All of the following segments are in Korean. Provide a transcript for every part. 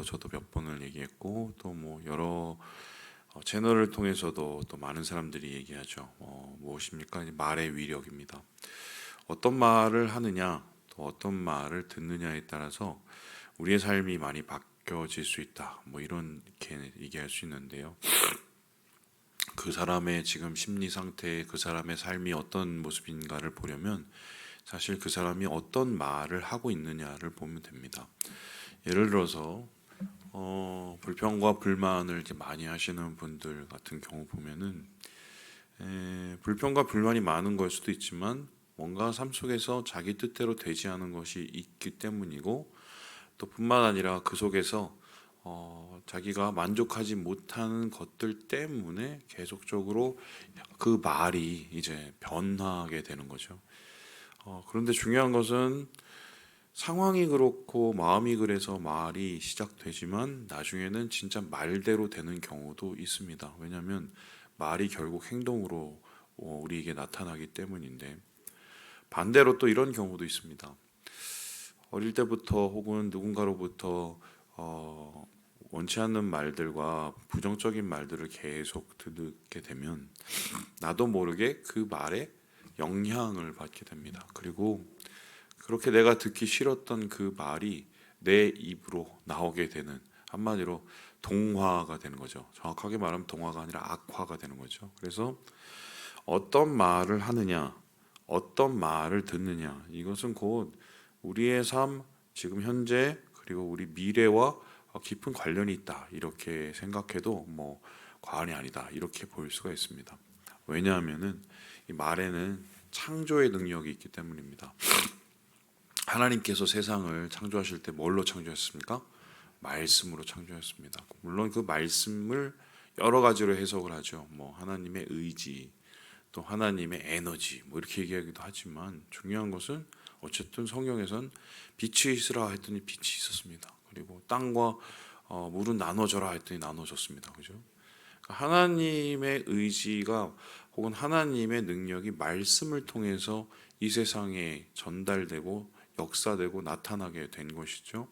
방송에서도 저도 몇 번을 얘기했고 또 뭐 여러 채널을 통해서도 또 많은 사람들이 얘기하죠. 무엇입니까? 말의 위력입니다. 어떤 말을 하느냐, 또 어떤 말을 듣느냐에 따라서 우리의 삶이 많이 바뀌어질 수 있다. 뭐 이렇게 얘기할 수 있는데요. 그 사람의 지금 심리 상태, 그 사람의 삶이 어떤 모습인가를 보려면 사실 그 사람이 어떤 말을 하고 있느냐를 보면 됩니다. 예를 들어서 불평과 불만을 이렇게 많이 하시는 분들 같은 경우 보면은 불평과 불만이 많은 걸 수도 있지만 뭔가 삶 속에서 자기 뜻대로 되지 않은 것이 있기 때문이고 또 뿐만 아니라 그 속에서 자기가 만족하지 못하는 것들 때문에 계속적으로 그 말이 이제 변하게 되는 거죠. 그런데 중요한 것은 상황이 그렇고 마음이 그래서 말이 시작되지만 나중에는 진짜 말대로 되는 경우도 있습니다. 왜냐하면 말이 결국 행동으로 우리에게 나타나기 때문인데 반대로 또 이런 경우도 있습니다. 어릴 때부터 혹은 누군가로부터 원치 않는 말들과 부정적인 말들을 계속 듣게 되면 나도 모르게 그 말에 영향을 받게 됩니다. 그리고 그렇게 내가 듣기 싫었던 그 말이 내 입으로 나오게 되는, 한마디로 동화가 되는 거죠. 정확하게 말하면 동화가 아니라 악화가 되는 거죠. 그래서 어떤 말을 하느냐, 어떤 말을 듣느냐, 이것은 곧 우리의 삶, 지금 현재 그리고 우리 미래와 깊은 관련이 있다, 이렇게 생각해도 뭐 과언이 아니다, 이렇게 볼 수가 있습니다. 왜냐하면은 이 말에는 창조의 능력이 있기 때문입니다. 하나님께서 세상을 창조하실 때 뭘로 창조했습니까? 말씀으로 창조했습니다. 물론 그 말씀을 여러 가지로 해석을 하죠. 뭐 하나님의 의지, 또 하나님의 에너지, 뭐 이렇게 얘기하기도 하지만 중요한 것은 어쨌든 성경에선 빛이 있으라 했더니 빛이 있었습니다. 그리고 땅과 물은 나눠져라 했더니 나눠졌습니다. 그죠? 하나님의 의지가 혹은 하나님의 능력이 말씀을 통해서 이 세상에 전달되고 역사되고 나타나게 된 것이죠.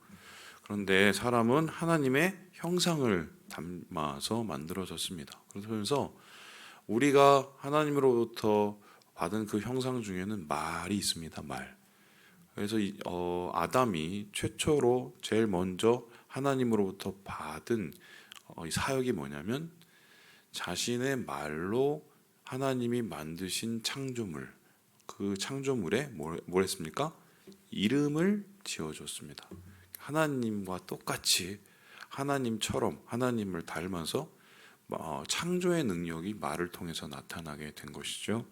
그런데 사람은 하나님의 형상을 담아서 만들어졌습니다. 그러면서 우리가 하나님으로부터 받은 그 형상 중에는 말이 있습니다. 말. 그래서 아담이 최초로 제일 먼저 하나님으로부터 받은 이 사역이 뭐냐면 자신의 말로 하나님이 만드신 창조물, 그 창조물에 뭘 했습니까? 이름을 지어줬습니다. 하나님과 똑같이 하나님처럼 하나님을 닮아서 창조의 능력이 말을 통해서 나타나게 된 것이죠.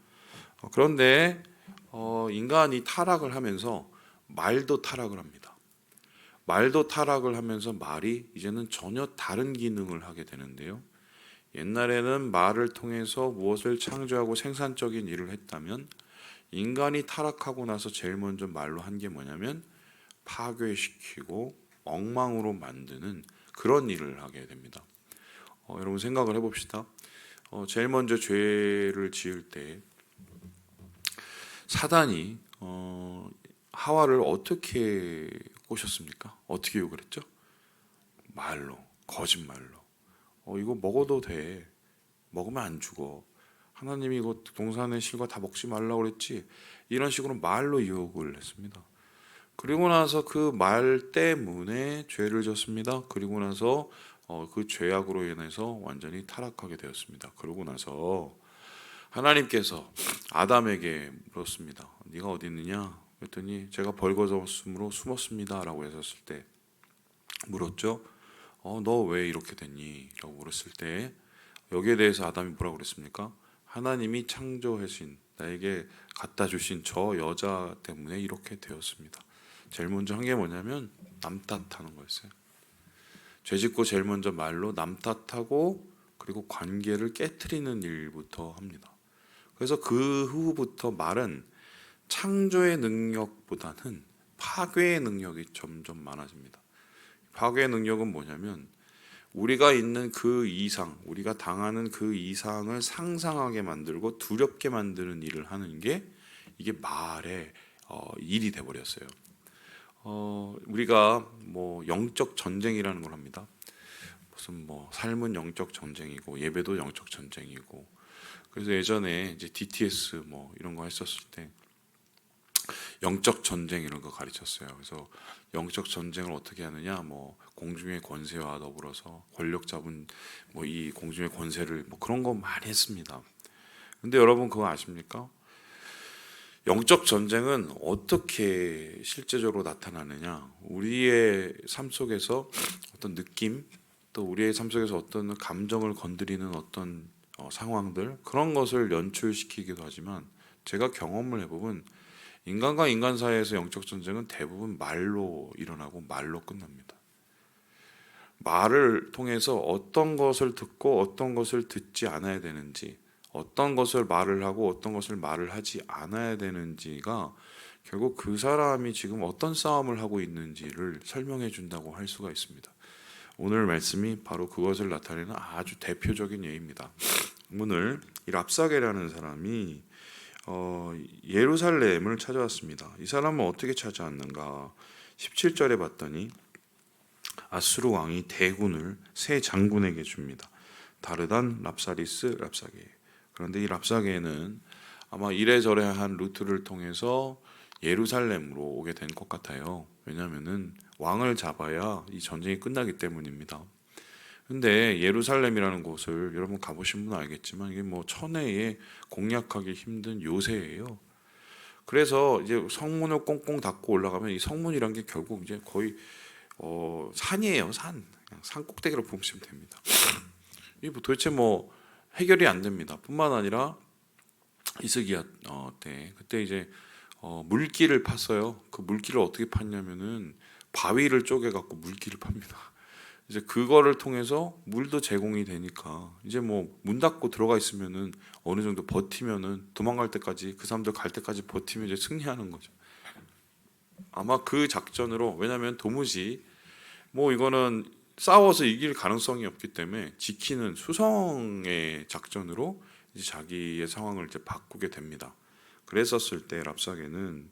그런데 인간이 타락을 하면서 말도 타락을 합니다. 말도 타락을 하면서 말이 이제는 전혀 다른 기능을 하게 되는데요. 옛날에는 말을 통해서 무엇을 창조하고 생산적인 일을 했다면 인간이 타락하고 나서 제일 먼저 말로 한 게 뭐냐면 파괴시키고 엉망으로 만드는 그런 일을 하게 됩니다. 여러분 생각을 해봅시다. 제일 먼저 죄를 지을 때 사단이 하와를 어떻게 꼬셨습니까? 어떻게 욕을 했죠? 말로, 거짓말로. 이거 먹어도 돼. 먹으면 안 죽어. 하나님이 이거 동산의 실과 다 먹지 말라고 그랬지. 이런 식으로 말로 유혹을 했습니다. 그리고 나서 그 말 때문에 죄를 졌습니다. 그리고 나서 그 죄악으로 인해서 완전히 타락하게 되었습니다. 그러고 나서 하나님께서 아담에게 물었습니다. 네가 어디 있느냐? 그랬더니 제가 벌거벗음으로 숨었습니다 라고 했었을 때 물었죠. 너 왜 이렇게 됐니? 라고 물었을 때 여기에 대해서 아담이 뭐라고 그랬습니까? 하나님이 창조하신 나에게 갖다 주신 저 여자 때문에 이렇게 되었습니다. 제일 먼저 한 게 뭐냐면 남 탓하는 거였어요. 죄 짓고 제일 먼저 말로 남 탓하고 그리고 관계를 깨트리는 일부터 합니다. 그래서 그 후부터 말은 창조의 능력보다는 파괴의 능력이 점점 많아집니다. 파괴의 능력은 뭐냐면 우리가 있는 그 이상, 우리가 당하는 그 이상을 상상하게 만들고 두렵게 만드는 일을 하는 게 이게 말의 일이 돼버렸어요. 우리가 뭐 영적 전쟁이라는 걸 합니다. 무슨 뭐 삶은 영적 전쟁이고 예배도 영적 전쟁이고. 그래서 예전에 이제 DTS 뭐 이런 거 했었을 때 영적 전쟁 이런 거 가르쳤어요. 그래서 영적 전쟁을 어떻게 하느냐, 뭐 공중의 권세와 더불어서 권력 잡은 뭐 이 공중의 권세를 뭐 그런 거 많이 했습니다. 근데 여러분 그거 아십니까? 영적 전쟁은 어떻게 실제적으로 나타나느냐? 우리의 삶 속에서 어떤 느낌, 또 우리의 삶 속에서 어떤 감정을 건드리는 어떤 상황들, 그런 것을 연출시키기도 하지만, 제가 경험을 해보면 인간과 인간 사이에서 영적 전쟁은 대부분 말로 일어나고 말로 끝납니다. 말을 통해서 어떤 것을 듣고 어떤 것을 듣지 않아야 되는지, 어떤 것을 말을 하고 어떤 것을 말을 하지 않아야 되는지가 결국 그 사람이 지금 어떤 싸움을 하고 있는지를 설명해 준다고 할 수가 있습니다. 오늘 말씀이 바로 그것을 나타내는 아주 대표적인 예입니다. 오늘 이 랍사게라는 사람이 예루살렘을 찾아왔습니다. 이 사람은 어떻게 찾아왔는가? 17절에 봤더니 아수르 왕이 대군을 세 장군에게 줍니다. 다르단, 랍사리스, 랍사게. 그런데 이 랍사게는 아마 이래저래 한 루트를 통해서 예루살렘으로 오게 된 것 같아요. 왜냐하면은 왕을 잡아야 이 전쟁이 끝나기 때문입니다. 근데 예루살렘이라는 곳을 여러분 가보신 분은 알겠지만 이게 뭐 천혜에 공략하기 힘든 요새예요. 그래서 이제 성문을 꽁꽁 닫고 올라가면 이 성문이란 게 결국 이제 거의 산이에요, 산. 그냥 산 꼭대기로 보시면 됩니다. 이 도대체 뭐 해결이 안 됩니다. 뿐만 아니라 히스기야 때 그때 이제 물길을 팠어요. 그 물길을 어떻게 팠냐면은 바위를 쪼개 갖고 물길을 팝니다. 이제 그거를 통해서 물도 제공이 되니까 이제 뭐 문 닫고 들어가 있으면은 어느 정도 버티면은 도망갈 때까지 그 사람들 갈 때까지 버티면 이제 승리하는 거죠. 아마 그 작전으로, 왜냐하면 도무지 뭐 이거는 싸워서 이길 가능성이 없기 때문에 지키는 수성의 작전으로 이제 자기의 상황을 이제 바꾸게 됩니다. 그랬었을 때 랍사게는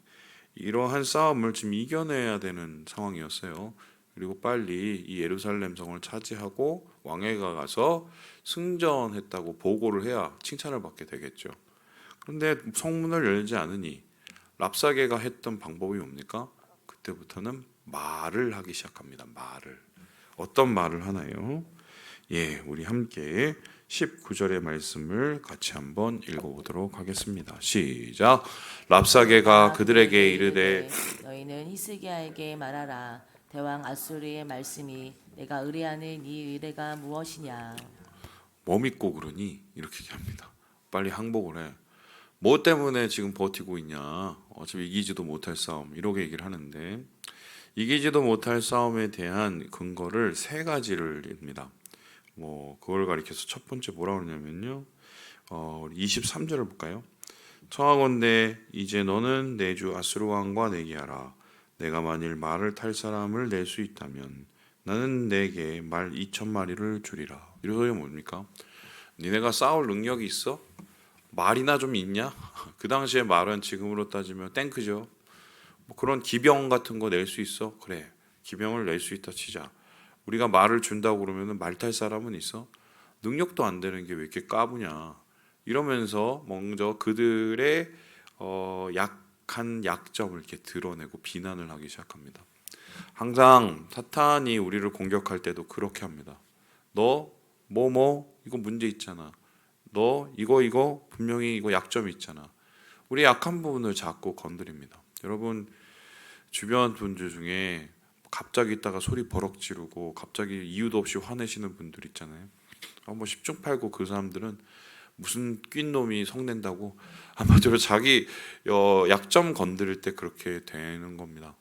이러한 싸움을 지금 이겨내야 되는 상황이었어요. 그리고 빨리 이 예루살렘 성을 차지하고 왕에가 가서 승전했다고 보고를 해야 칭찬을 받게 되겠죠. 그런데 성문을 열지 않으니 랍사게가 했던 방법이 뭡니까? 그때부터는 말을 하기 시작합니다. 말을. 어떤 말을 하나요? 예, 우리 함께 19절의 말씀을 같이 한번 읽어보도록 하겠습니다. 시작. 랍사게가 그들에게 이르되 너희는 히스기야에게 말하라. 대왕 아수르의 말씀이 내가 의뢰하는 이 의뢰가 무엇이냐. 뭐 믿고 그러니? 이렇게 얘기합니다. 빨리 항복을 해. 뭐 때문에 지금 버티고 있냐? 어차피 이기지도 못할 싸움. 이렇게 얘기를 하는데, 이기지도 못할 싸움에 대한 근거를 세 가지를 듭니다. 뭐 그걸 가리켜서 첫 번째 뭐라고 그러냐면요. 23절을 볼까요? 청하건대 이제 너는 내 주 아수르 왕과 내기하라. 내가 만일 말을 탈 사람을 낼 수 있다면 나는 내게 말 2,000마리를 주리라. 이런 소리가 뭡니까? 니네가 싸울 능력이 있어? 말이나 좀 있냐? 그 당시에 말은 지금으로 따지면 탱크죠. 뭐 그런 기병 같은 거 낼 수 있어? 그래, 기병을 낼 수 있다 치자. 우리가 말을 준다고 그러면은 말 탈 사람은 있어? 능력도 안 되는 게 왜 이렇게 까부냐? 이러면서 먼저 그들의 약한 약점을 이렇게 드러내고 비난을 하기 시작합니다. 항상 사탄이 우리를 공격할 때도 그렇게 합니다. 너 이거 문제 있잖아. 너 이거 분명히 이거 약점이 있잖아. 우리 약한 부분을 자꾸 건드립니다. 여러분 주변 분들 중에 갑자기 있다가 소리 버럭 지르고 갑자기 이유도 없이 화내시는 분들 있잖아요. 뭐 10중 8구 그 사람들은 무슨 낀 놈이 성낸다고 아마도 자기 약점 건드릴 때 그렇게 되는 겁니다.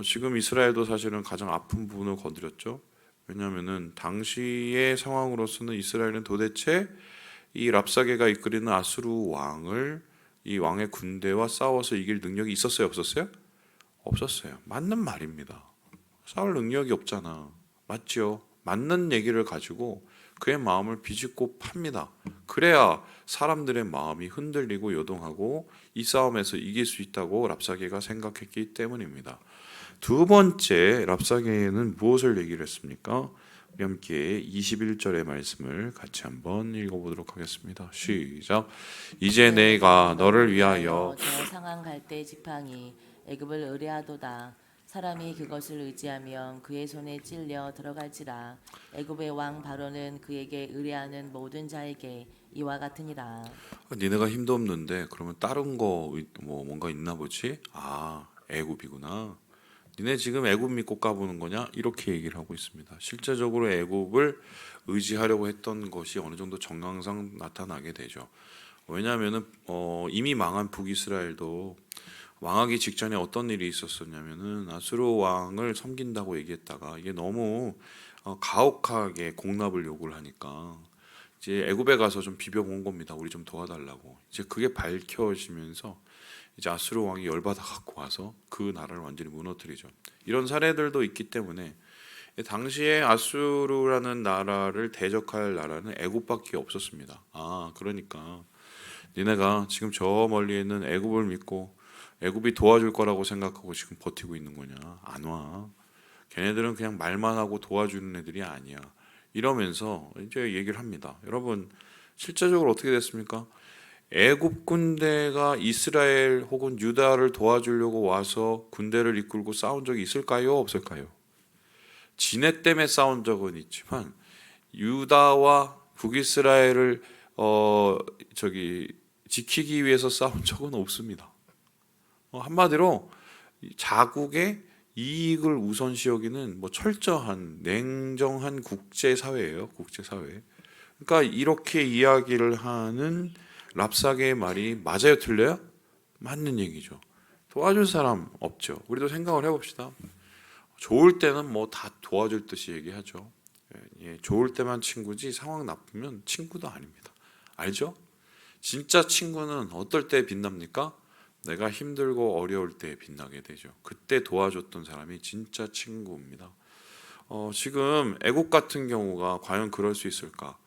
지금 이스라엘도 사실은 가장 아픈 부분을 건드렸죠. 왜냐하면은 당시의 상황으로서는 이스라엘은 도대체 이 랍사게가 이끌이는 아수르 왕을, 이 왕의 군대와 싸워서 이길 능력이 있었어요, 없었어요? 없었어요. 맞는 말입니다. 싸울 능력이 없잖아. 맞죠? 맞는 얘기를 가지고 그의 마음을 비집고 팝니다. 그래야 사람들의 마음이 흔들리고 요동하고 이 싸움에서 이길 수 있다고 랍사게가 생각했기 때문입니다. 두 번째 랍사게는 무엇을 얘기를 했습니까? 우리 함께 21절의 말씀을 같이 한번 읽어보도록 하겠습니다. 시작. 이제 내가 너를 위하여 저 상한 갈대 지팡이 애굽을 의뢰하도다. 사람이 그것을 의지하면 그의 손에 찔려 들어갈지라. 애굽의 왕 바로는 그에게 의뢰하는 모든 자에게 이와 같으니라. 니네가 힘도 없는데 그러면 다른 거 뭐 뭔가 있나 보지? 아, 애굽이구나. 니네 지금 애굽 믿고 까부는 거냐? 이렇게 얘기를 하고 있습니다. 실제적으로 애굽을 의지하려고 했던 것이 어느 정도 정황상 나타나게 되죠. 왜냐하면은 이미 망한 북이스라엘도 망하기 직전에 어떤 일이 있었었냐면은 아수르 왕을 섬긴다고 얘기했다가 이게 너무 가혹하게 공납을 요구를 하니까 이제 애굽에 가서 좀 비벼본 겁니다. 우리 좀 도와달라고. 이제 그게 밝혀지면서 이제 아수르 왕이 열받아 갖고 와서 그 나라를 완전히 무너뜨리죠. 이런 사례들도 있기 때문에 당시에 아수르라는 나라를 대적할 나라는 애굽밖에 없었습니다. 아, 그러니까 니네가 지금 저 멀리 있는 애굽을 믿고 애굽이 도와줄 거라고 생각하고 지금 버티고 있는 거냐? 안 와. 걔네들은 그냥 말만 하고 도와주는 애들이 아니야. 이러면서 이제 얘기를 합니다. 여러분, 실제적으로 어떻게 됐습니까? 애굽 군대가 이스라엘 혹은 유다를 도와주려고 와서 군대를 이끌고 싸운 적이 있을까요? 없을까요? 지네 때문에 싸운 적은 있지만 유다와 북이스라엘을 지키기 위해서 싸운 적은 없습니다. 한마디로 자국의 이익을 우선시 여기는 뭐 철저한 냉정한 국제 사회예요. 국제 사회. 그러니까 이렇게 이야기를 하는 랍사게의 말이 맞아요, 틀려요? 맞는 얘기죠. 도와줄 사람 없죠. 우리도 생각을 해봅시다. 좋을 때는 뭐 다 도와줄 듯이 얘기하죠. 예, 좋을 때만 친구지 상황 나쁘면 친구도 아닙니다. 알죠? 진짜 친구는 어떨 때 빛납니까? 내가 힘들고 어려울 때 빛나게 되죠. 그때 도와줬던 사람이 진짜 친구입니다. 지금 애국 같은 경우가 과연 그럴 수 있을까?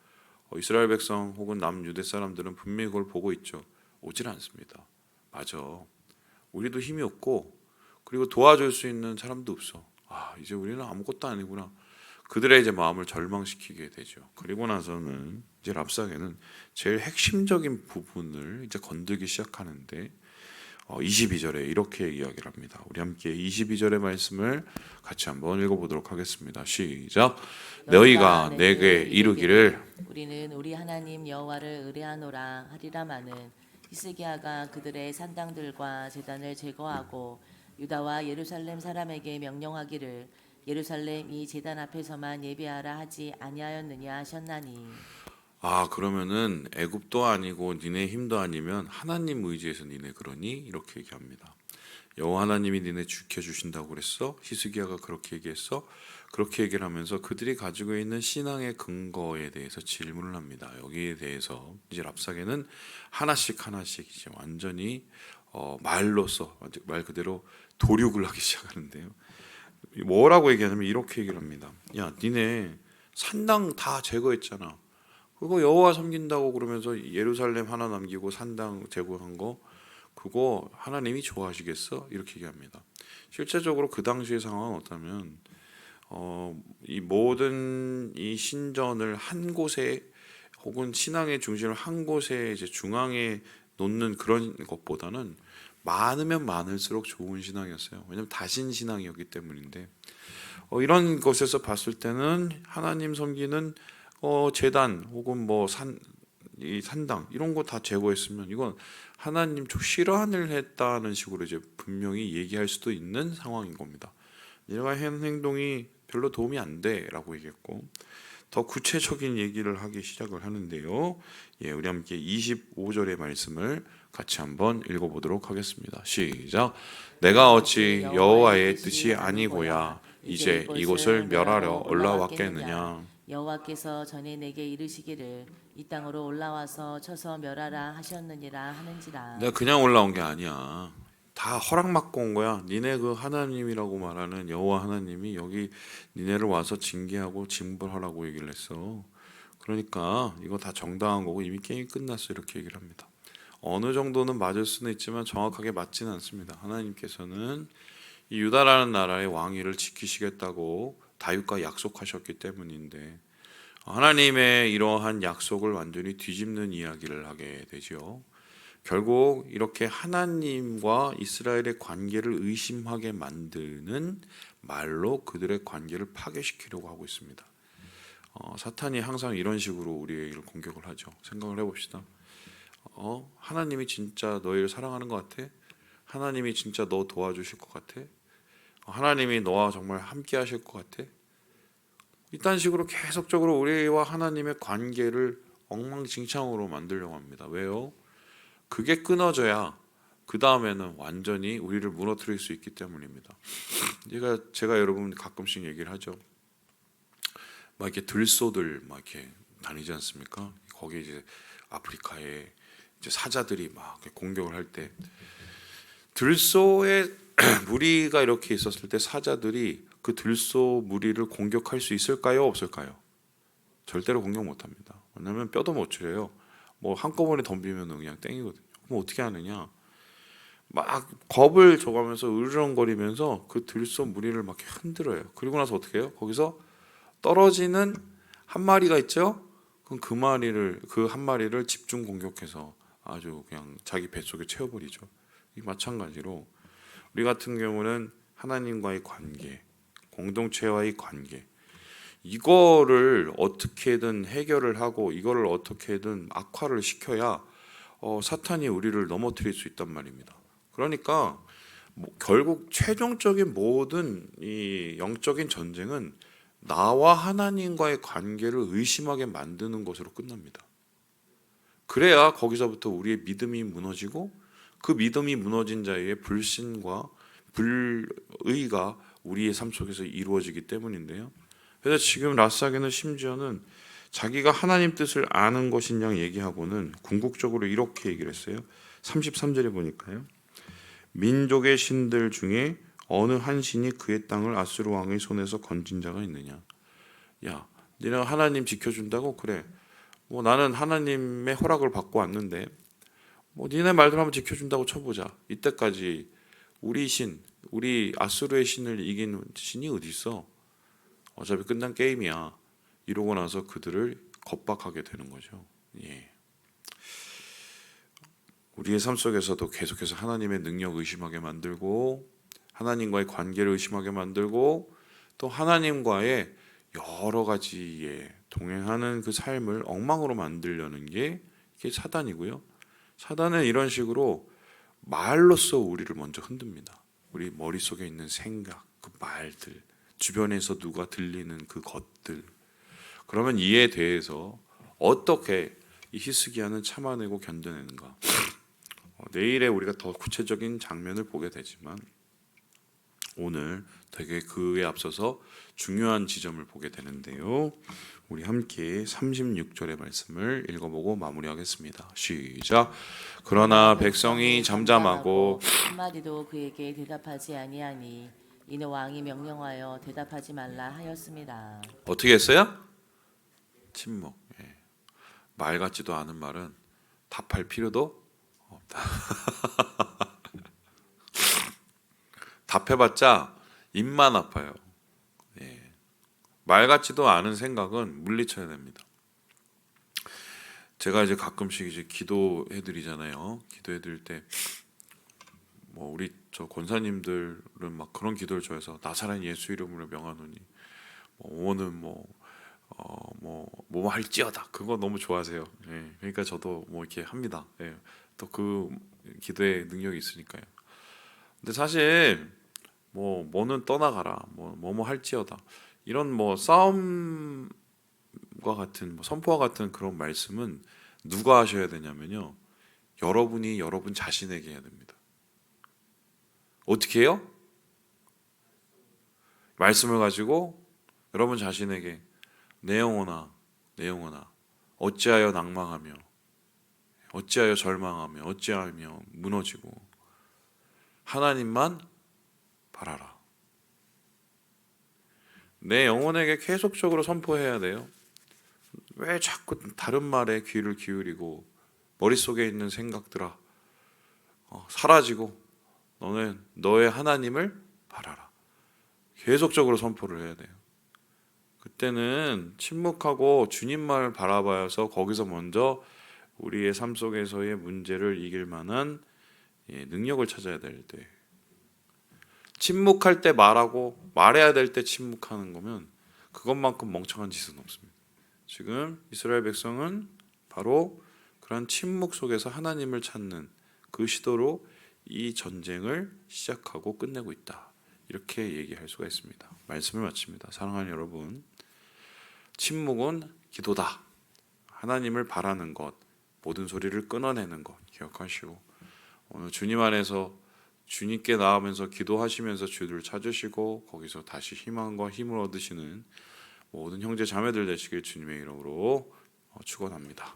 이스라엘 백성 혹은 남유대 사람들은 분명히 그걸 보고 있죠. 오질 않습니다. 맞아. 우리도 힘이 없고 그리고 도와줄 수 있는 사람도 없어. 아, 이제 우리는 아무것도 아니구나. 그들의 이제 마음을 절망시키게 되죠. 그리고 나서는 이제 랍사게는 제일 핵심적인 부분을 이제 건들기 시작하는데 22절에 이렇게 이야기를 합니다. 우리 함께 22절의 말씀을 같이 한번 읽어보도록 하겠습니다. 시작. 너희가 내게 이르기를 우리는 우리 하나님 여호와를 의뢰하노라 하리라마는 히스기야가 그들의 산당들과 제단을 제거하고 유다와 예루살렘 사람에게 명령하기를 예루살렘 이 제단 앞에서만 예배하라 하지 아니하였느냐 하셨나니. 아, 그러면은 애굽도 아니고 니네 힘도 아니면 하나님 의지해서 니네 그러니 이렇게 얘기합니다. 여호와 하나님이 니네 지켜주신다고 그랬어? 히스기야가 그렇게 얘기했어? 그렇게 얘기를 하면서 그들이 가지고 있는 신앙의 근거에 대해서 질문을 합니다. 여기에 대해서 이제 랍사게는 하나씩 하나씩 이제 완전히 말로써 말 그대로 도륙을 하기 시작하는데요. 뭐라고 얘기하냐면 이렇게 얘기를 합니다. 야, 니네 산당 다 제거했잖아. 그거 여호와 섬긴다고 그러면서 예루살렘 하나 남기고 산당 제거한 거 그거 하나님이 좋아하시겠어? 이렇게 얘기합니다. 실제적으로 그 당시의 상황은 어떠면 이 모든 이 신전을 한 곳에 혹은 신앙의 중심을 한 곳에 이제 중앙에 놓는 그런 것보다는 많으면 많을수록 좋은 신앙이었어요. 왜냐하면 다신 신앙이었기 때문인데 이런 것에서 봤을 때는 하나님 섬기는 제단 혹은 이 산당 이런 거 다 제거했으면 이건 하나님 좀 싫어하는 했다는 식으로 이제 분명히 얘기할 수도 있는 상황인 겁니다. 내가 한 행동이 별로 도움이 안 돼라고 얘기했고 더 구체적인 얘기를 하기 시작을 하는데요. 예, 우리 함께 25절의 말씀을 같이 한번 읽어보도록 하겠습니다. 시작. 내가 어찌 여호와의 뜻이 아니고야 이제 이곳을 멸하려 올라왔겠느냐. 여호와께서 전에 내게 이르시기를 이 땅으로 올라와서 쳐서 멸하라 하셨느니라 하는지라. 내가 그냥 올라온 게 아니야. 다 허락받고 온 거야. 니네 그 하나님이라고 말하는 여호와 하나님이 여기 니네를 와서 징계하고 징벌하라고 얘기를 했어. 그러니까 이거 다 정당한 거고 이미 게임이 끝났어 이렇게 얘기를 합니다. 어느 정도는 맞을 수는 있지만 정확하게 맞지는 않습니다. 하나님께서는 이 유다라는 나라의 왕위를 지키시겠다고 다윗과 약속하셨기 때문인데 하나님의 이러한 약속을 완전히 뒤집는 이야기를 하게 되죠. 결국 이렇게 하나님과 이스라엘의 관계를 의심하게 만드는 말로 그들의 관계를 파괴시키려고 하고 있습니다. 사탄이 항상 이런 식으로 우리를 공격을 하죠. 생각을 해봅시다. 하나님이 진짜 너희를 사랑하는 것 같아? 하나님이 진짜 너 도와주실 것 같아? 하나님이 너와 정말 함께 하실 것 같아? 이딴 식으로 계속적으로 우리와 하나님의 관계를 엉망진창으로 만들려고 합니다. 왜요? 그게 끊어져야 그 다음에는 완전히 우리를 무너뜨릴 수 있기 때문입니다. 제가 여러분 가끔씩 얘기를 하죠. 막 이렇게 들소들 막 이렇게 다니지 않습니까? 거기 이제 아프리카에 이제 사자들이 막 공격을 할 때 들소에 무리가 이렇게 있었을 때 사자들이 그 들소 무리를 공격할 수 있을까요? 없을까요? 절대로 공격 못합니다. 왜냐하면 뼈도 못 추려요. 뭐 한꺼번에 덤비면 그냥 땡이거든요. 그럼 어떻게 하느냐? 막 겁을 줘가면서 으르렁거리면서 그 들소 무리를 막 흔들어요. 그리고 나서 어떻게 해요? 거기서 떨어지는 한 마리가 있죠? 그럼 그 한 마리를 집중 공격해서 아주 그냥 자기 뱃속에 채워버리죠. 이 마찬가지로 우리 같은 경우는 하나님과의 관계, 공동체와의 관계, 이거를 어떻게든 해결을 하고 이거를 어떻게든 악화를 시켜야 사탄이 우리를 넘어뜨릴 수 있단 말입니다. 그러니까 결국 최종적인 모든 이 영적인 전쟁은 나와 하나님과의 관계를 의심하게 만드는 것으로 끝납니다. 그래야 거기서부터 우리의 믿음이 무너지고 그 믿음이 무너진 자의 불신과 불의가 우리의 삶 속에서 이루어지기 때문인데요. 그래서 지금 라사게는 심지어는 자기가 하나님 뜻을 아는 것인 양 얘기하고는 궁극적으로 이렇게 얘기를 했어요. 33절에 보니까요. 민족의 신들 중에 어느 한 신이 그의 땅을 아수르 왕의 손에서 건진 자가 있느냐. 야, 너네가 하나님 지켜준다고? 그래. 뭐 나는 하나님의 허락을 받고 왔는데 뭐 니네 말대로 한번 지켜준다고 쳐보자. 이때까지 우리 아수르의 신을 이긴 신이 어디 있어? 어차피 끝난 게임이야. 이러고 나서 그들을 겁박하게 되는 거죠. 예. 우리의 삶 속에서도 계속해서 하나님의 능력 의심하게 만들고 하나님과의 관계를 의심하게 만들고 또 하나님과의 여러 가지에 동행하는 그 삶을 엉망으로 만들려는 게 이게 사단이고요. 사단은 이런 식으로 말로써 우리를 먼저 흔듭니다. 우리 머릿속에 있는 생각, 그 말들, 주변에서 누가 들리는 그 것들. 그러면 이에 대해서 어떻게 이 히스기야는 참아내고 견뎌내는가? 내일에 우리가 더 구체적인 장면을 보게 되지만 오늘 되게 그에 앞서서 중요한 지점을 보게 되는데요. 우리 함께 36절의 말씀을 읽어보고 마무리하겠습니다. 시작. 그러나 백성이 잠잠하고 한마디도 그에게 대답하지 아니하니 이는 왕이 명령하여 대답하지 말라 하였습니다. 어떻게 했어요? 침묵. 예. 말 같지도 않은 말은 답할 필요도 없다. 답해봤자 입만 아파요. 예. 말 같지도 않은 생각은 물리쳐야 됩니다. 제가 이제 가끔씩 이제 기도해드리잖아요. 기도해드릴 때 뭐 우리 저 권사님들은 막 그런 기도를 좋아해서 나사렛 예수 이름으로 명하노니 오는 뭐 할지어다 그거 너무 좋아하세요. 예. 그러니까 저도 뭐 이렇게 합니다. 예. 또 그 기도의 능력이 있으니까요. 근데 사실 뭐는 떠나가라 뭐 할지어다 이런 뭐 싸움과 같은 선포와 같은 그런 말씀은 누가 하셔야 되냐면요. 여러분이 여러분 자신에게 해야 됩니다. 어떻게 해요? 말씀을 가지고 여러분 자신에게 내 영혼아 어찌하여 낭망하며 어찌하여 절망하며 어찌하며 무너지고 하나님만 바라라. 내 영혼에게 계속적으로 선포해야 돼요. 왜 자꾸 다른 말에 귀를 기울이고 머릿속에 있는 생각들아 사라지고 너는 너의 하나님을 바라라. 계속적으로 선포를 해야 돼요. 그때는 침묵하고 주님만을 바라봐서 거기서 먼저 우리의 삶 속에서의 문제를 이길 만한 능력을 찾아야 될 때, 침묵할 때 말하고 말해야 될 때 침묵하는 거면 그것만큼 멍청한 짓은 없습니다. 지금 이스라엘 백성은 바로 그런 침묵 속에서 하나님을 찾는 그 시도로 이 전쟁을 시작하고 끝내고 있다. 이렇게 얘기할 수가 있습니다. 말씀을 마칩니다. 사랑하는 여러분, 침묵은 기도다. 하나님을 바라는 것, 모든 소리를 끊어내는 것 기억하시고, 오늘 주님 안에서 주님께 나아가면서 기도하시면서 주를 찾으시고 거기서 다시 희망과 힘을 얻으시는 모든 형제 자매들 되시길 주님의 이름으로 축원합니다.